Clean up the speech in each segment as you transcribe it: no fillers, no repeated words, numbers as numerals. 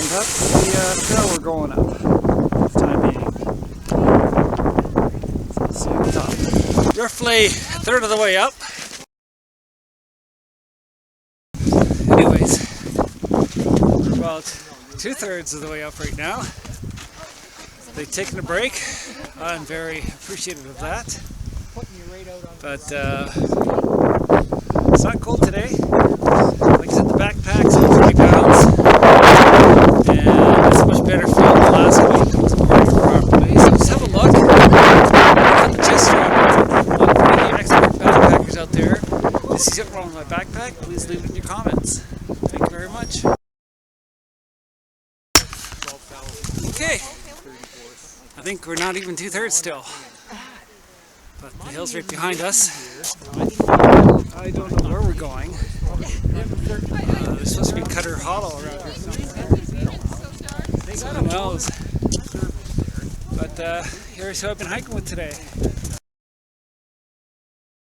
and that's the trail we're going up for the time being. So we'll see you at the top. Roughly a third of the way up. Anyways, we're about 2/3 of the way up right now. They've taken a break. I'm very appreciative of that. But it's not cold today. Like I said, the backpack's at 30 pounds. And it's a much better feel than last week. It was working properly. So just have a look. At the chest strap. Look for any expert backpackers out there. If you see something wrong with my backpack, please leave it in your comments. Thank you very much. Okay. I think we're not even 2/3 still. But the hill's right behind us. I don't know where we're going. There's supposed to be Cutter Hollow around here somewhere. So who knows? But here's who I've been hiking with today.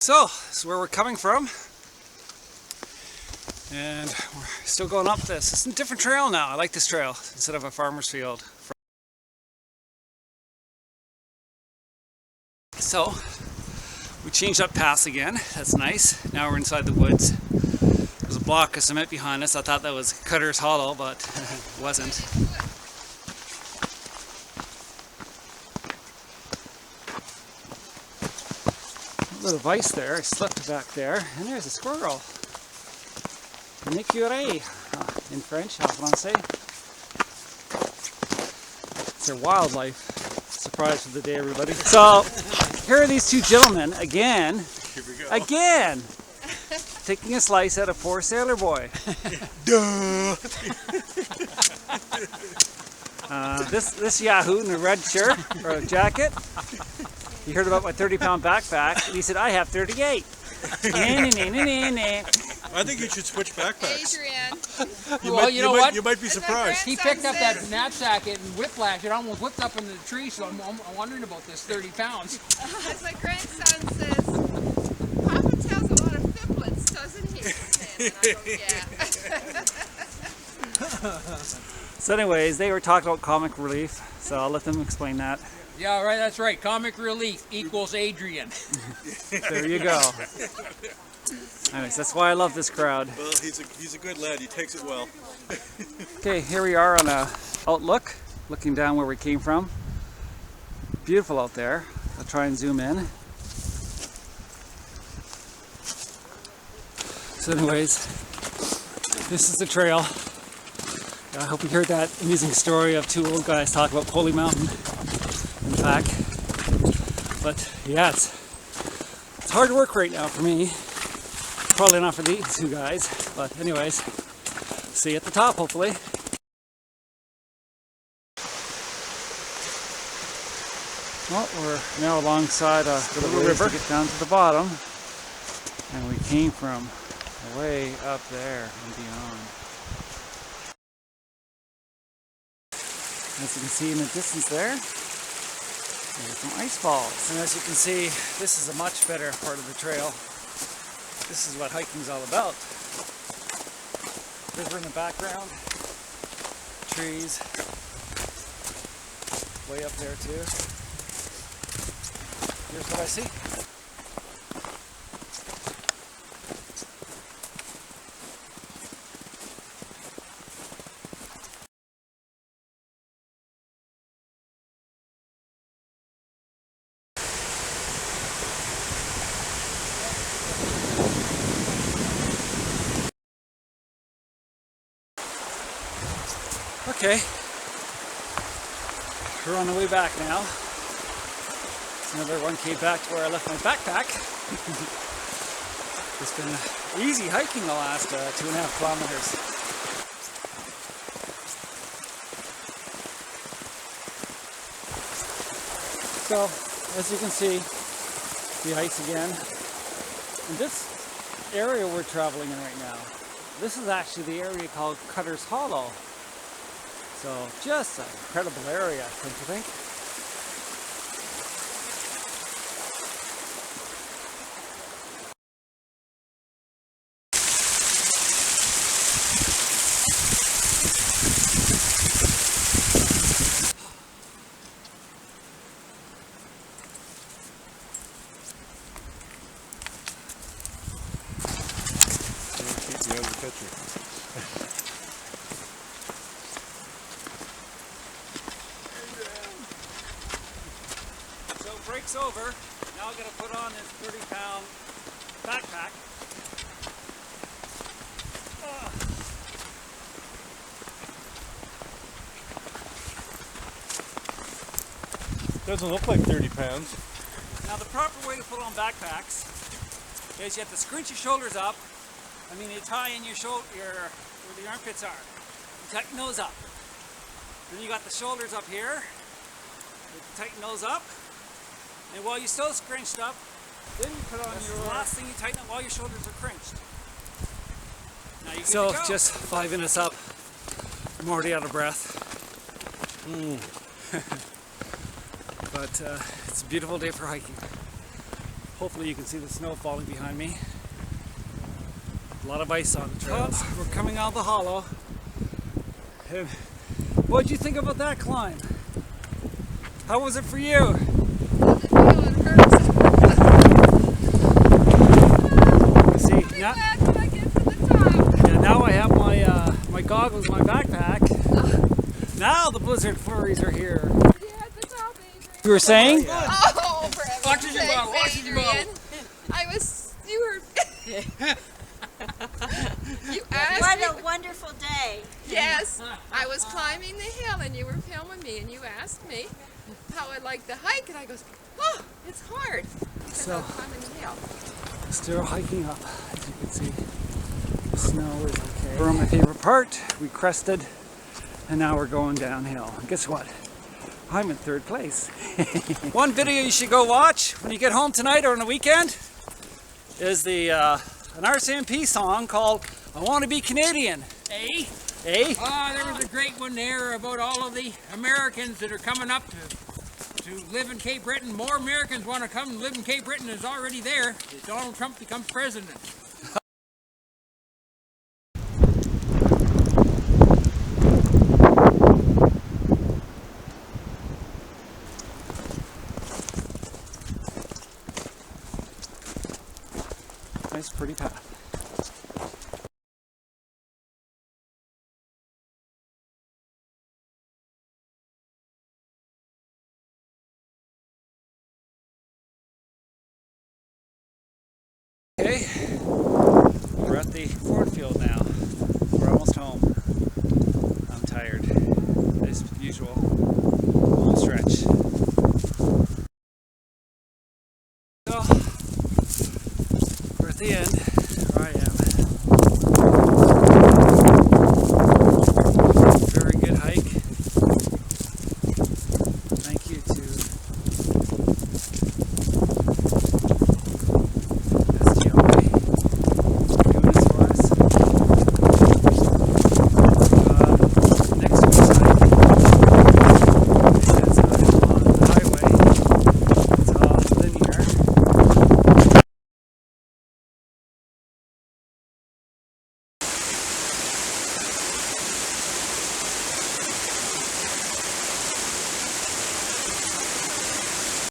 So, this is where we're coming from. And we're still going up this. It's a different trail now. I like this trail instead of a farmer's field. So, we changed up paths again. That's nice. Now we're inside the woods. There's a block of cement behind us. I thought that was Cutter's Hollow, but it wasn't. A bit of ice there. I slipped back there. And there's a squirrel. Nicuré in French, how can I say? It's their wildlife. Surprise for the day, everybody. So, here are these two gentlemen again. Again! Taking a slice at a poor sailor boy. Duh! This Yahoo in a red shirt or a jacket. He heard about my 30-pound backpack and he said, I have 38. I think you should switch backpacks. Adrian. You know what? You might be surprised. He picked up that knapsack and whiplash. It almost whipped up into the tree, so I'm wondering about this 30 pounds. As my grandson says, Papa tells a lot of fiblets, doesn't he? And I go, yeah. So anyways, they were talking about comic relief, so I'll let them explain that. Yeah, right, that's right. Comic relief equals Adrian. There you go. Anyways, that's why I love this crowd. Well, he's a good lad. He takes it well. Okay, here we are on a outlook, looking down where we came from. Beautiful out there. I'll try and zoom in. So anyways, this is the trail. I hope you heard that amusing story of two old guys talk about Holy Mountain in fact. But yeah, it's hard work right now for me. Probably not for these two guys, but anyways, see you at the top hopefully. Well, we're now alongside the little river to get down to the bottom, and we came from way up there and beyond. As you can see in the distance there's some ice falls. And as you can see, this is a much better part of the trail. This is what hiking's all about. River in the background, trees, way up there too. Here's what I see. Okay, we're on the way back now. Another 1K back to where I left my backpack. It's been easy hiking the last 2.5 kilometers. So, as you can see, the ice again. And this area we're traveling in right now, this is actually the area called Cutter's Hollow. So just an incredible area, don't you think? picture. So break's over. Now I'm going to put on this 30-pound backpack. Doesn't look like 30 pounds. Now the proper way to put on backpacks is you have to scrunch your shoulders up. I mean, you tie in your where the armpits are. You tighten those up. Then you got the shoulders up here. You tighten those up. And while you're still scrunched up, then you put on your last thing you tighten up while your shoulders are crunched. Now you're good to go. Just 5 minutes up. I'm already out of breath. But it's a beautiful day for hiking. Hopefully you can see the snow falling behind me. A lot of ice on the trails. We're coming out of the hollow. And what did you think about that climb? How was it for you? See, now, yeah, now I have my goggles, my backpack. Now the blizzard flurries are here. You were saying? Oh, for heaven's Oxygen sake, bottle, oxygen bottle. Adrian. You were, you asked What me, a wonderful day. yes, I was climbing the hill and you were filming me and you asked me how I liked the hike and I goes, oh, it's hard. So, I'm climbing the hill. still hiking up, as you can see. The snow is okay. We're on my favorite part. We crested, and now we're going downhill. And guess what? I'm in 3rd place. One video you should go watch when you get home tonight or on the weekend is the an RCMP song called "I Want to Be Canadian." Eh? Eh? Oh, there was a great one there about all of the Americans that are coming up to live in Cape Breton. More Americans want to come and live in Cape Breton than is already there if Donald Trump becomes president. Nice, pretty path. Okay, we're at the cornfield now. We're almost home. I'm tired, as usual. Home stretch. So, we're at the end.